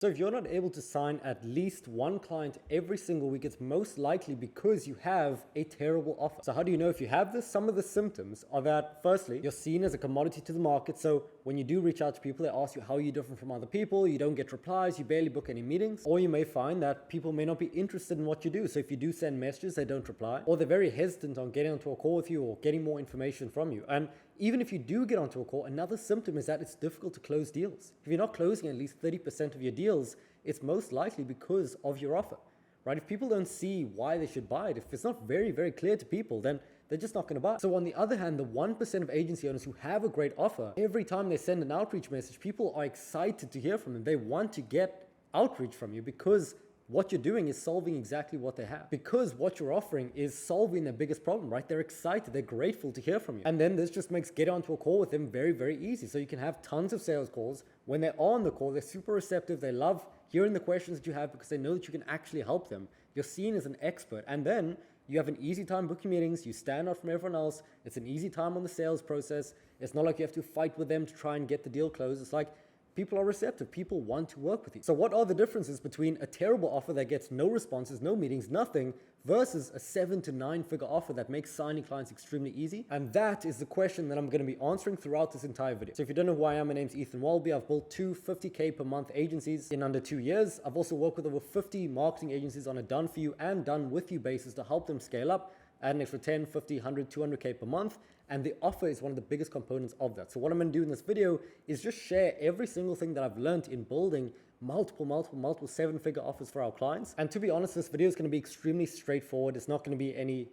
So if you're not able to sign at least one client every single week, it's most likely because you have a terrible offer. So how do you know if you have this? Some of the symptoms are that, firstly, you're seen as a commodity to the market. So when you do reach out to people, they ask you how you're different from other people, you don't get replies, you barely book any meetings, or you may find that people may not be interested in what you do. So if you do send messages, they don't reply, or they're very hesitant on getting onto a call with you or getting more information from you. And even if you do get onto a call, another symptom is that it's difficult to close deals. If you're not closing at least 30% of your deals, it's most likely because of your offer, right? If people don't see why they should buy it, if it's not very, very clear to people, then they're just not going to buy it. So on the other hand, the 1% of agency owners who have a great offer, every time they send an outreach message, people are excited to hear from them. They want to get outreach from you because what you're doing is solving exactly what they have. Because what you're offering is solving their biggest problem, right? They're excited, they're grateful to hear from you. And then this just makes getting onto a call with them very, very easy. So you can have tons of sales calls. When they're on the call, they're super receptive. They love hearing the questions that you have because they know that you can actually help them. You're seen as an expert. And then you have an easy time booking meetings. You stand out from everyone else. It's an easy time on the sales process. It's not like you have to fight with them to try and get the deal closed. It's like, people are receptive. People want to work with you. So what are the differences between a terrible offer that gets no responses, no meetings, nothing, versus a 7 to 9 figure offer that makes signing clients extremely easy? And that is the question that I'm going to be answering throughout this entire video. So if you don't know who I am, my name's Ethan Welby. I've built two 50K per month agencies in under 2 years. I've also worked with over 50 marketing agencies on a done for you and done with you basis to help them scale up, add an extra 10, 50, 100, 200K per month. And the offer is one of the biggest components of that. So what I'm going to do in this video is just share every single thing that I've learned in building multiple 7-figure offers for our clients. And to be honest, this video is going to be extremely straightforward. It's not going to be any,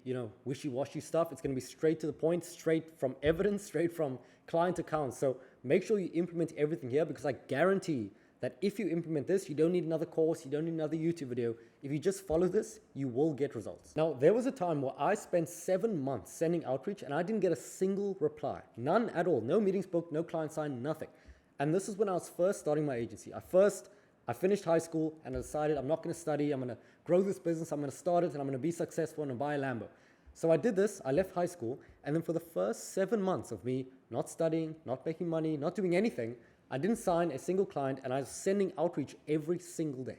wishy-washy stuff. It's going to be straight to the point, straight from evidence, straight from client accounts. So make sure you implement everything here because I guarantee that if you implement this, you don't need another course, you don't need another YouTube video. If you just follow this, you will get results. Now, there was a time where I spent 7 months sending outreach and I didn't get a single reply. None at all. No meetings booked, no client signed, nothing. And this is when I was first starting my agency. I finished high school and I decided I'm not going to study. I'm going to grow this business. I'm going to start it and I'm going to be successful and buy a Lambo. So I did this. I left high school. And then for the first 7 months of me not studying, not making money, not doing anything, I didn't sign a single client and I was sending outreach every single day,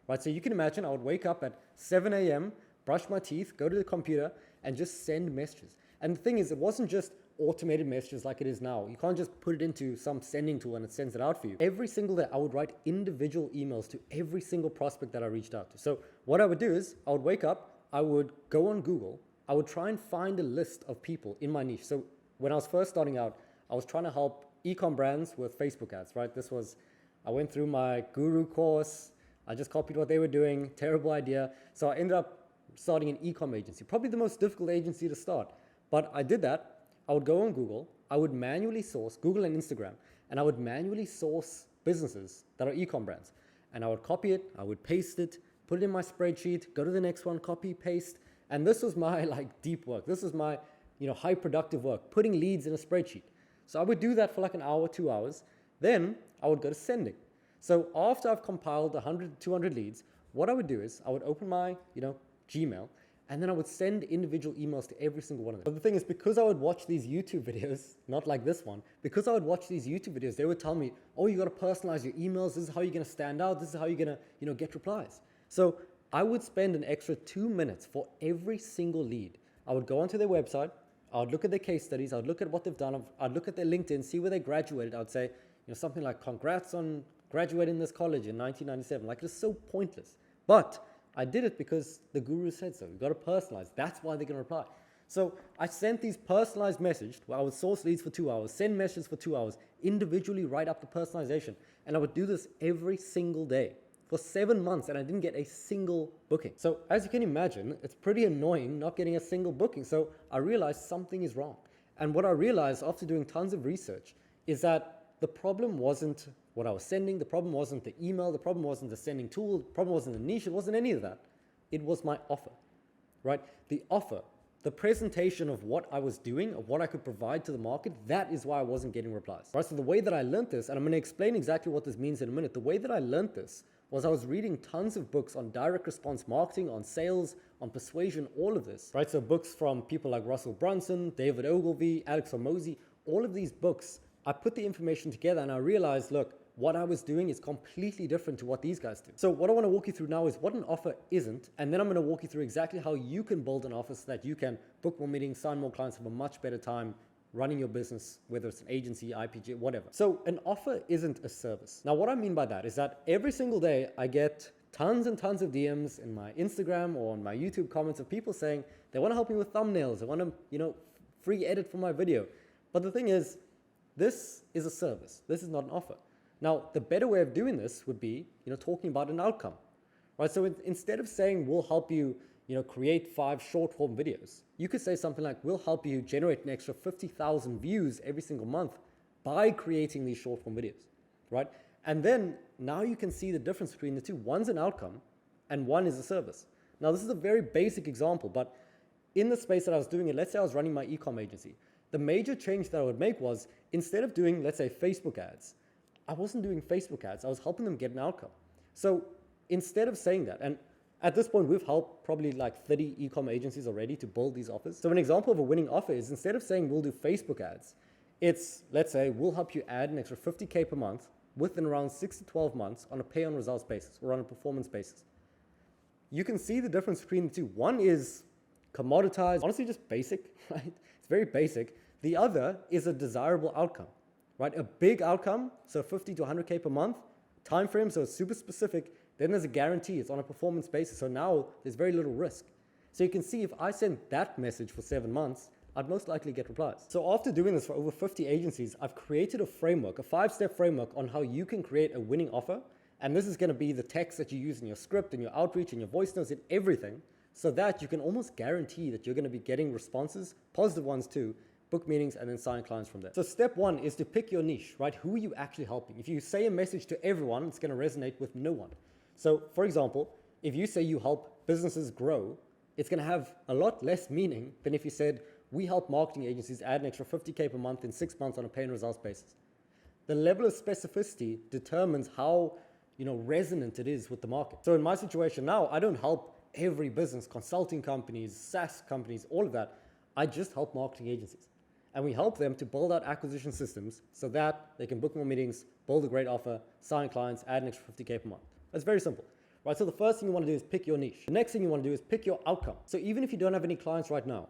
right? So you can imagine I would wake up at 7 a.m., brush my teeth, go to the computer and just send messages. And the thing is, it wasn't just automated messages like it is now. You can't just put it into some sending tool and it sends it out for you. Every single day, I would write individual emails to every single prospect that I reached out to. So what I would do is I would wake up, I would go on Google, I would try and find a list of people in my niche. So when I was first starting out, I was trying to help e-com brands with Facebook ads, right? I went through my guru course. I just copied what they were doing. Terrible idea. So I ended up starting an e-com agency, probably the most difficult agency to start. But I did that. I would go on Google. I would manually source Google and Instagram, and I would manually source businesses that are e-com brands. And I would copy it. I would paste it, put it in my spreadsheet, go to the next one, copy, paste. And this was my deep work. This was my high productive work, putting leads in a spreadsheet. So I would do that for an hour, 2 hours. Then I would go to sending. So after I've compiled 100, 200 leads, what I would do is I would open my, Gmail, and then I would send individual emails to every single one of them. But the thing is, because I would watch these YouTube videos, not like this one, because I would watch these YouTube videos, they would tell me, oh, you got to personalize your emails. This is how you're going to stand out. This is how you're going to, get replies. So I would spend an extra 2 minutes for every single lead. I would go onto their website. I would look at their case studies. I would look at what they've done. I'd look at their LinkedIn, see where they graduated. I would say, something like, congrats on graduating this college in 1997. It's so pointless. But I did it because the guru said so. You've got to personalize. That's why they're going to reply. So I sent these personalized messages where I would source leads for 2 hours, send messages for 2 hours, individually write up the personalization. And I would do this every single day for 7 months, and I didn't get a single booking. So as you can imagine, it's pretty annoying not getting a single booking. So I realized something is wrong. And what I realized after doing tons of research is that the problem wasn't what I was sending. The problem wasn't the email. The problem wasn't the sending tool. The problem wasn't the niche. It wasn't any of that. It was my offer, right? The offer, the presentation of what I was doing, of what I could provide to the market, that is why I wasn't getting replies. Right? So the way that I learned this, and I'm going to explain exactly what this means in a minute, the way that I learned this was I was reading tons of books on direct response marketing, on sales, on persuasion, all of this, right? So books from people like Russell Brunson, David Ogilvy, Alex Hormozy, all of these books, I put the information together and I realized, look, what I was doing is completely different to what these guys do. So what I want to walk you through now is what an offer isn't, and then I'm going to walk you through exactly how you can build an offer so that you can book more meetings, sign more clients, have a much better time running your business, whether it's an agency, IPG, whatever. So an offer isn't a service. Now, what I mean by that is that every single day I get tons and tons of DMs in my Instagram or on my YouTube comments of people saying they want to help me with thumbnails, they want to, free edit for my video. But the thing is, this is a service. This is not an offer. Now, the better way of doing this would be, talking about an outcome, right? So instead of saying we'll help you, create 5 short form videos, you could say something like, we'll help you generate an extra 50,000 views every single month by creating these short form videos, right? And then now you can see the difference between the two. One's an outcome and one is a service. Now, this is a very basic example, but in the space that I was doing it, let's say I was running my e-com agency. The major change that I would make was instead of doing, let's say, Facebook ads, I wasn't doing Facebook ads. I was helping them get an outcome. So instead of saying that, and at this point, we've helped probably like 30 e-com agencies already to build these offers. So an example of a winning offer is instead of saying we'll do Facebook ads, it's, let's say, we'll help you add an extra 50K per month within around 6 to 12 months on a pay on results basis or on a performance basis. You can see the difference between the two. One is commoditized, honestly just basic, right? It's very basic. The other is a desirable outcome, right? A big outcome, so 50 to 100K per month, time frame, so it's super specific. Then there's a guarantee, it's on a performance basis. So now there's very little risk. So you can see if I sent that message for 7 months, I'd most likely get replies. So after doing this for over 50 agencies, I've created a framework, a 5-step framework on how you can create a winning offer. And this is going to be the text that you use in your script, in your outreach, in your voice notes, in everything, so that you can almost guarantee that you're going to be getting responses, positive ones too, book meetings, and then sign clients from there. So step 1 is to pick your niche, right? Who are you actually helping? If you say a message to everyone, it's going to resonate with no one. So for example, if you say you help businesses grow, it's going to have a lot less meaning than if you said, we help marketing agencies add an extra 50K per month in 6 months on a pay and results basis. The level of specificity determines how resonant it is with the market. So in my situation now, I don't help every business, consulting companies, SaaS companies, all of that. I just help marketing agencies. And we help them to build out acquisition systems so that they can book more meetings, build a great offer, sign clients, add an extra 50K per month. That's very simple, right? So the first thing you want to do is pick your niche. The next thing you want to do is pick your outcome. So even if you don't have any clients right now,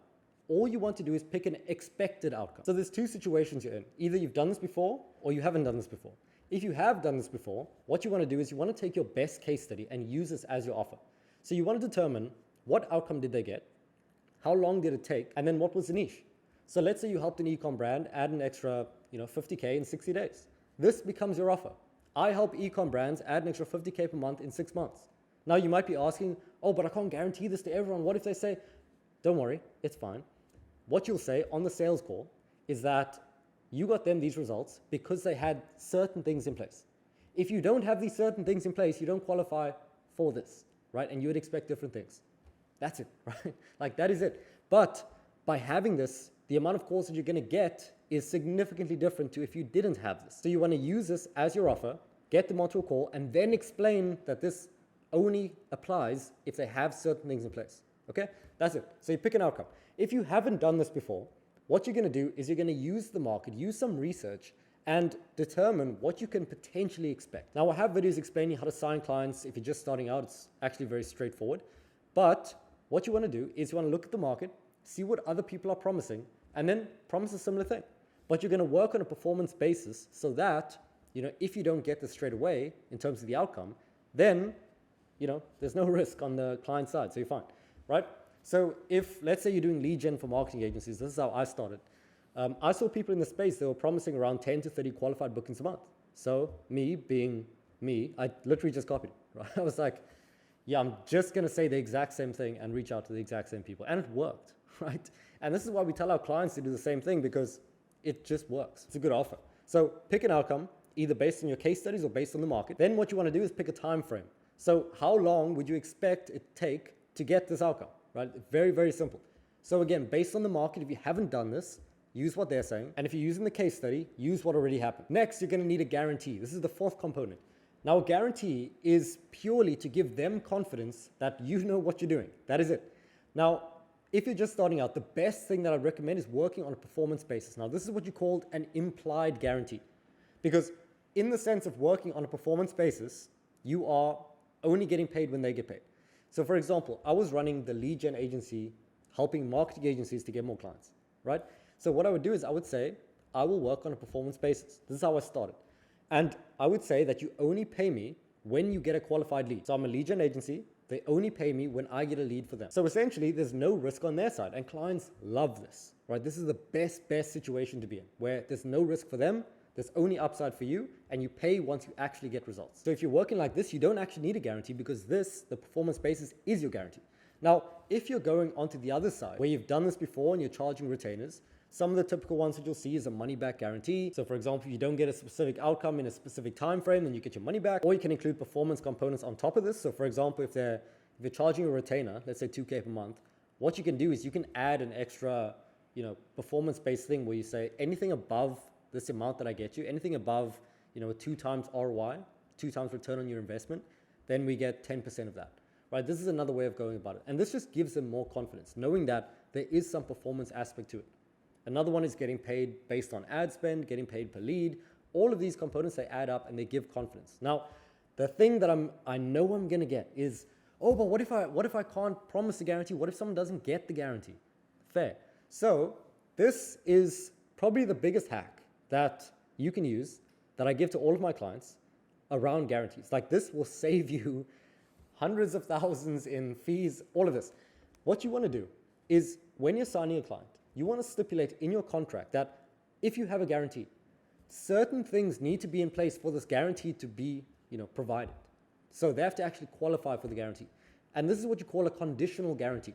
all you want to do is pick an expected outcome. So there's 2 situations you're in. Either you've done this before or you haven't done this before. If you have done this before, what you want to do is you want to take your best case study and use this as your offer. So you want to determine what outcome did they get, how long did it take, and then what was the niche. So let's say you helped an e-com brand add an extra 50K in 60 days. This becomes your offer. I help e-com brands add an extra 50K per month in 6 months. Now you might be asking, oh, but I can't guarantee this to everyone. What if they say, don't worry, it's fine. What you'll say on the sales call is that you got them these results because they had certain things in place. If you don't have these certain things in place, you don't qualify for this, right? And you would expect different things. That's it, right? Like that is it. But by having this, the amount of calls that you're going to get is significantly different to if you didn't have this. So you want to use this as your offer, get them onto a call, and then explain that this only applies if they have certain things in place. Okay? That's it. So you pick an outcome. If you haven't done this before, what you're going to do is you're going to use the market, use some research, and determine what you can potentially expect. Now, I have videos explaining how to sign clients. If you're just starting out, it's actually very straightforward. But what you want to do is you want to look at the market, see what other people are promising, and then promise a similar thing. But you're going to work on a performance basis so that, if you don't get this straight away in terms of the outcome, then, there's no risk on the client side, so you're fine, right? So if, let's say you're doing lead gen for marketing agencies, this is how I started. I saw people in the space, they were promising around 10 to 30 qualified bookings a month. So me being me, I literally just copied it, right? I was like, yeah, I'm just going to say the exact same thing and reach out to the exact same people. And it worked, right? And this is why we tell our clients to do the same thing, because it just works. It's a good offer. So pick an outcome, either based on your case studies or based on the market. Then what you want to do is pick a time frame. So how long would you expect it take to get this outcome, right? Very, very simple. So again, based on the market, if you haven't done this, use what they're saying. And if you're using the case study, use what already happened. Next, you're going to need a guarantee. This is the 4th component. Now, a guarantee is purely to give them confidence that you know what you're doing. That is it. Now, if you're just starting out, the best thing that I'd recommend is working on a performance basis. Now, this is what you called an implied guarantee. Because in the sense of working on a performance basis, you are only getting paid when they get paid. So for example, I was running the lead gen agency, helping marketing agencies to get more clients, right? So what I would do is I would say, I will work on a performance basis. This is how I started. And I would say that you only pay me when you get a qualified lead. So I'm a lead gen agency. They only pay me when I get a lead for them. So essentially, there's no risk on their side. And clients love this, right? This is the best situation to be in, where there's no risk for them. There's only upside for you, and you pay once you actually get results. So if you're working like this, you don't actually need a guarantee, because the performance basis is your guarantee. Now, if you're going onto the other side, where you've done this before and you're charging retainers, some of the typical ones that you'll see is a money back guarantee. So for example, if you don't get a specific outcome in a specific time frame, then you get your money back. Or you can include performance components on top of this. So for example, if you're charging a retainer, let's say 2K per month, what you can do is you can add an extra, performance-based thing where you say anything above this amount that I get you, anything above, a 2 times ROI, 2 times return on your investment, then we get 10% of that, right? This is another way of going about it. And this just gives them more confidence, knowing that there is some performance aspect to it. Another one is getting paid based on ad spend, getting paid per lead. All of these components, they add up and they give confidence. Now, the thing that I know I'm gonna get is, oh, but what if I can't promise a guarantee? What if someone doesn't get the guarantee? Fair. So this is probably the biggest hack that you can use, that I give to all of my clients around guarantees. Like, this will save you hundreds of thousands in fees, all of this. What you wanna do is, when you're signing a client, you want to stipulate in your contract that if you have a guarantee, certain things need to be in place for this guarantee to be, provided. So they have to actually qualify for the guarantee. And this is what you call a conditional guarantee.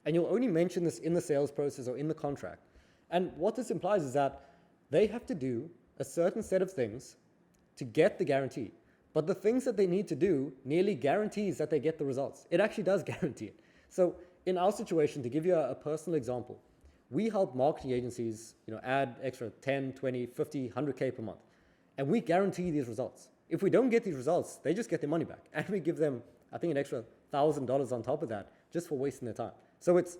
And you'll only mention this in the sales process or in the contract. And what this implies is that they have to do a certain set of things to get the guarantee. But the things that they need to do nearly guarantees that they get the results. It actually does guarantee it. So in our situation, to give you a personal example, we help marketing agencies, add extra 10, 20, 50, 100K per month. And we guarantee these results. If we don't get these results, they just get their money back. And we give them, I think, an extra $1,000 on top of that just for wasting their time. So it's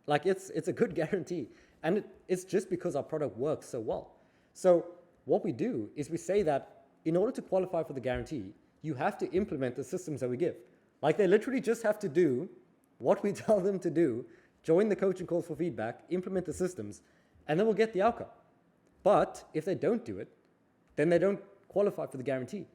a good guarantee. And it's just because our product works so well. So what we do is we say that in order to qualify for the guarantee, you have to implement the systems that we give. Like, they literally just have to do what we tell them to do, join the coaching calls for feedback, implement the systems, and then we'll get the outcome. But if they don't do it, then they don't qualify for the guarantee.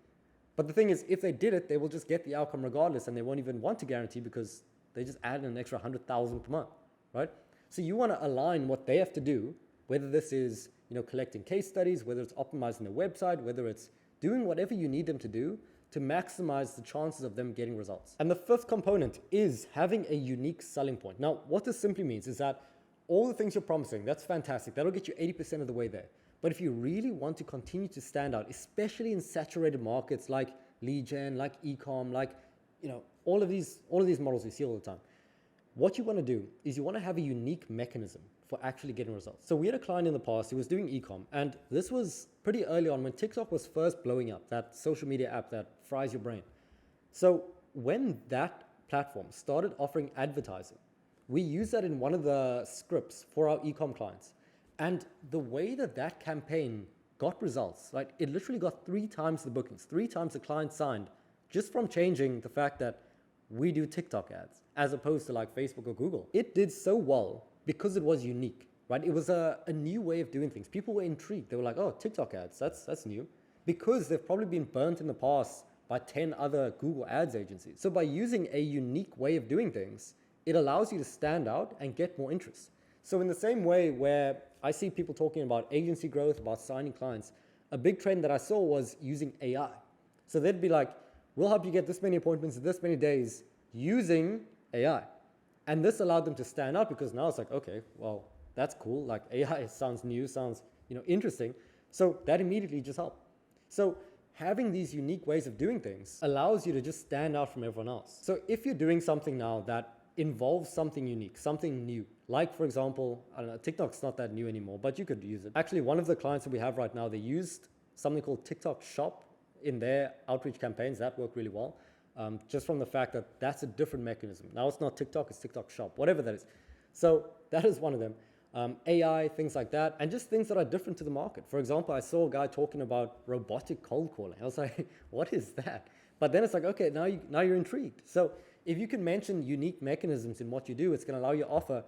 But the thing is, if they did it, they will just get the outcome regardless, and they won't even want to guarantee because they just added an extra 100,000 per month, right? So you want to align what they have to do, whether this is collecting case studies, whether it's optimizing their website, whether it's doing whatever you need them to do to maximize the chances of them getting results. And the fifth component is having a unique selling point. Now, what this simply means is that all the things you're promising, that's fantastic. That'll get you 80% of the way there. But if you really want to continue to stand out, especially in saturated markets like lead gen, like e-com, like, all of these models we see all the time, what you want to do is you want to have a unique mechanism for actually getting results. So we had a client in the past who was doing e-com, and this was pretty early on when TikTok was first blowing up, that social media app that fries your brain. So when that platform started offering advertising, we used that in one of the scripts for our e-com clients. And the way that campaign got results, like, it literally got 3 times the bookings, 3 times the clients signed, just from changing the fact that we do TikTok ads as opposed to like Facebook or Google. It did so well because it was unique, right? It was a new way of doing things. People were intrigued. They were like, oh, TikTok ads, that's new. Because they've probably been burnt in the past by 10 other Google ads agencies. So by using a unique way of doing things, it allows you to stand out and get more interest. So in the same way where I see people talking about agency growth, about signing clients, a big trend that I saw was using AI. So they'd be like, we'll help you get this many appointments in this many days using AI. And this allowed them to stand out because now it's like, okay, well, that's cool. Like, AI sounds new, sounds interesting. So that immediately just helped. So having these unique ways of doing things allows you to just stand out from everyone else. So if you're doing something now that involves something unique, something new, like, for example, I don't know, TikTok's not that new anymore, but you could use it. Actually, one of the clients that we have right now, they used something called TikTok Shop in their outreach campaigns. That worked really well. Just from the fact that that's a different mechanism. Now it's not TikTok, it's TikTok Shop, whatever that is. So that is one of them. AI, things like that, and just things that are different to the market. For example, I saw a guy talking about robotic cold calling. I was like, what is that? But then it's like, okay, now you're intrigued. So if you can mention unique mechanisms in what you do, it's going to allow you to offer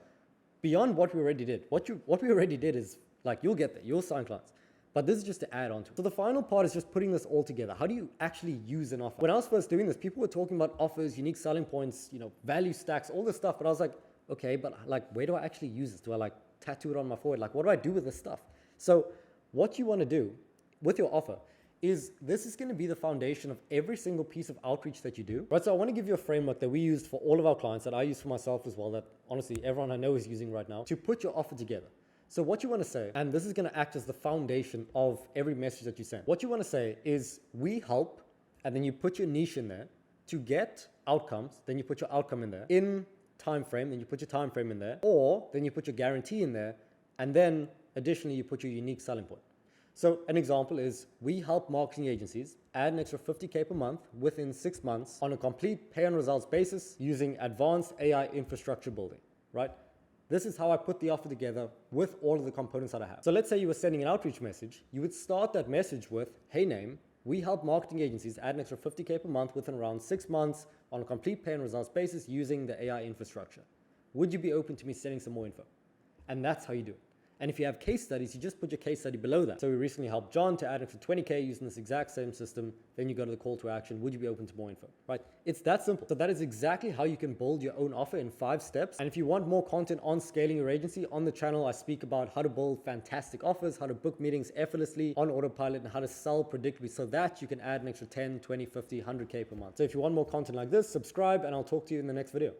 beyond what we already did. What we already did is like, you'll get there, you'll sign clients. But this is just to add on to it. So the final part is just putting this all together. How do you actually use an offer? When I was first doing this, people were talking about offers, unique selling points, value stacks, all this stuff. But I was like, okay, but like, where do I actually use this? Do I like tattoo it on my forehead? Like, what do I do with this stuff? So what you want to do with your offer is this is going to be the foundation of every single piece of outreach that you do, right? So I want to give you a framework that we used for all of our clients, that I use for myself as well, that honestly everyone I know is using right now, to put your offer together. So what you want to say, and this is going to act as the foundation of every message that you send. What you want to say is, we help, and then you put your niche in there to get outcomes, then you put your outcome in there. In time frame, then you put your time frame in there, or then you put your guarantee in there, and then additionally you put your unique selling point. So an example is, we help marketing agencies add an extra 50K per month within 6 months on a complete pay on results basis using advanced AI infrastructure building, right? This is how I put the offer together with all of the components that I have. So let's say you were sending an outreach message. You would start that message with, hey name, we help marketing agencies add an extra 50K per month within around 6 months on a complete pay and results basis using the AI infrastructure. Would you be open to me sending some more info? And that's how you do it. And if you have case studies, you just put your case study below that. So we recently helped John to add extra 20K using this exact same system. Then you go to the call to action. Would you be open to more info? Right? It's that simple. So that is exactly how you can build your own offer in 5 steps. And if you want more content on scaling your agency, on the channel, I speak about how to build fantastic offers, how to book meetings effortlessly on autopilot, and how to sell predictably so that you can add an extra 10, 20, 50, 100K per month. So if you want more content like this, subscribe, and I'll talk to you in the next video.